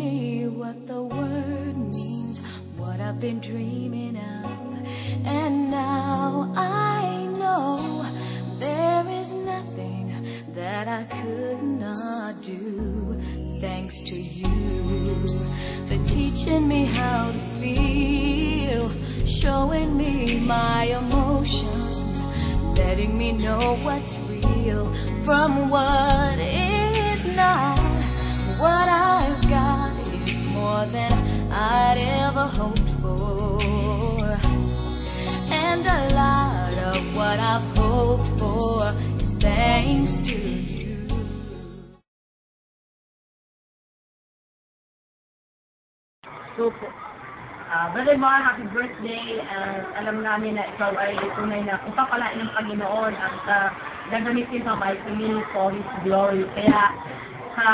me what the word means, what I've been dreaming of. And now I know there is nothing that I could not do. Thanks to you for teaching me how to feel, showing me my emotions, letting me know what's real from what is not. What I've got is more than I'd ever hoped for, and a lot of what I've hoped for is thanks to you. Brother Mar, happy birthday. Alam namin na ikaw ay tunay na upapalain ng Panginoon at gagamitin sa mighty name for His glory. Kaya sa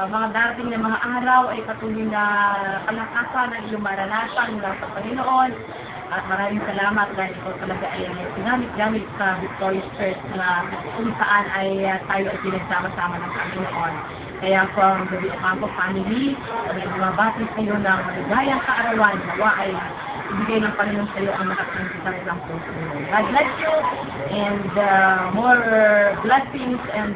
mga darating na mga araw ay patuloy na kalakasan ang iyong maranasan mula sa Panginoon. At maraming salamat dahil ikaw talaga ay sinamit-gamit sa Victorious Church na kung saan ay tayo ay pinagsama-sama ng Panginoon. Kaya from the Ocampo family, ay bumabati sa iyo ng maligayang kaarawan, nawa ay ibigay ng Panginoon sa iyo ang nakapagpapit ng puso mo. God bless you and more blessings and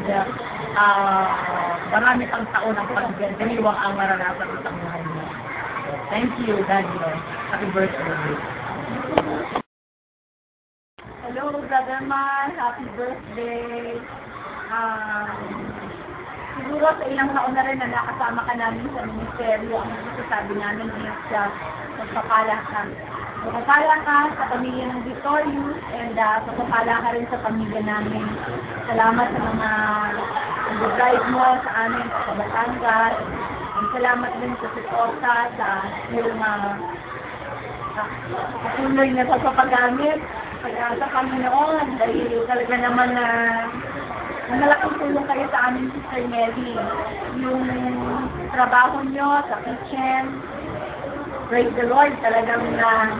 marami pang taon ang pagganiwang ang maranasan sa buhay mo. Thank you, God bless. Happy birthday. Hello, Brother Man. Happy birthday. Siguro sa ilang taon na rin na nakasama ka namin sa ministeryo, ang sabi namin is magpapala ka. Magpapala ka sa pamilya ng Victorious and magpapala ka rin sa pamilya namin. Salamat sa mga drive mo sa amin sa Batangas. Salamat din sa suporta sa iyong patuloy na pagpapagamit sa Panginoon. Dahil talaga naman na malaking tulong kayo sa amin, Sister Nelly. Yung trabaho nyo sa kitchen, praise the Lord, talagang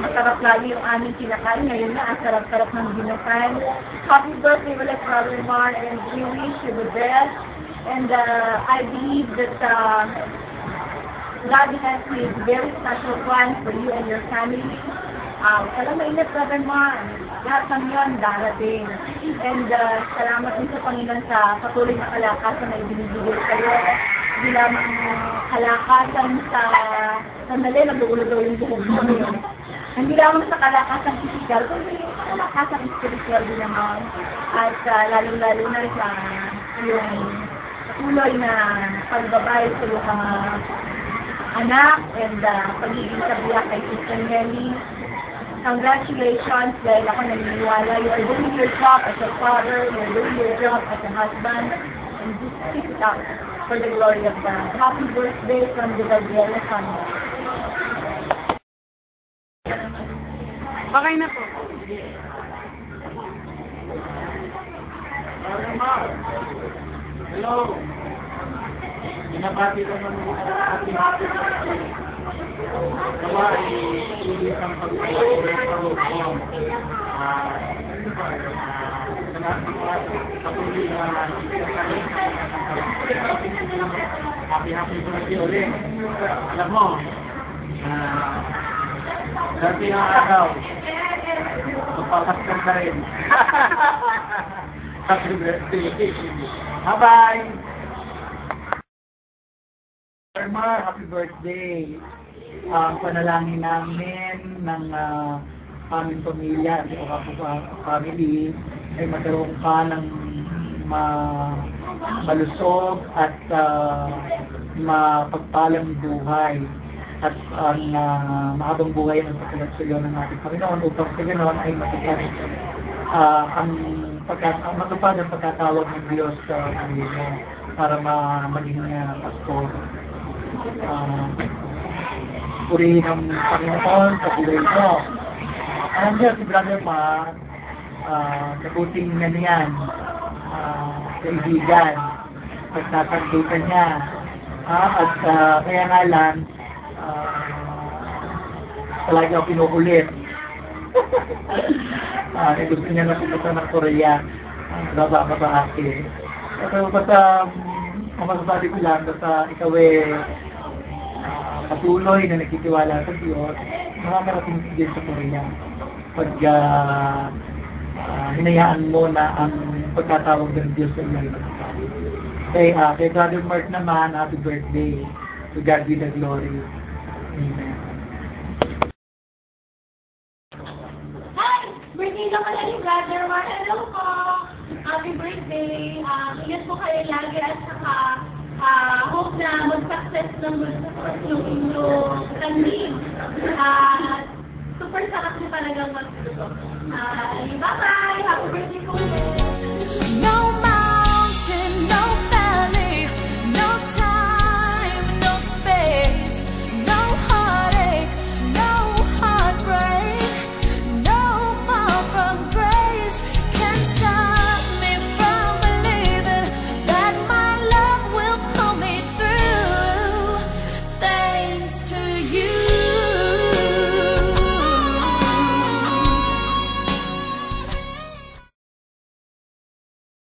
masarap lagi yung aming kinakain. Ngayon na, ang sarap-sarap ng ginukan. Happy birthday, Brother Mar, and we wish you the best. And I believe that God has made very special plans for you and your family. Walang mainit, Brother Mar. Lahat ng yun darating. And salamat din sa Panginoon sa patuloy na kalakasan na ibinibigay kayo. Hindi lamang kalakasan sa sandali, nag-uulaw yung buhok mo ngayon. Hindi lamang sa kalakasan physical, kundi kalakasan spiritual din naman. At lalong-lalo na sa yung patuloy na pagbabay sa iyong mga anak and pagiging sabiya kay Sister Nelly. Congratulations, dahil ako naniniwala. You are doing your job as a father, you are doing your job as a husband, and just keep it up for the glory of God. Happy birthday from the Gabriela family. Bakay na po. Hello. Binabati ko ng ating gawa ay ilis ang pagkakas ng pag-uong. Patuloy na happy birthday ulit. Alam mo, dati ng araw, magpapaskan ka rin. Happy birthday. Bye-bye. Mar, happy birthday. Ang panalangin namin ng aming pamilya, ang Ocampo family, ay magkaroon ka ng malusog at mapagpalang buhay at ang mahabang buhay ang pagkalatsuyo ng ating Panginoon upang sa ganoon ay matupad ang pagkatawag ng Diyos sa pamilya para maging pastor. Purihin ang Panginoon sa buhay mo. Alam niyo, si Brother Ma, nabuting na niyan, kaibigan, pagtatandukan niya, at kaya nga lang, palagi ako pinukulit. Gusto niya na pupunta ng Korea, baba-aki. Pero basta, masasabi ko lang, basta ikaw patuloy na nagtitiwala sa Diyos, makakarating din sa Korea. Pag hinayaan mo na ang pagkatawag ng Diyos sa iyo. Kay Brother Mark naman, happy birthday. To God be the glory. Amen. Hi! Birthday na pala ni Brother Mark. Hello po! Happy birthday! Ingat po kayo lagi at saka hope na mag-success ng yung inyong landing. Super sarap niyo talagang mag-success. Bye-bye! Happy birthday po!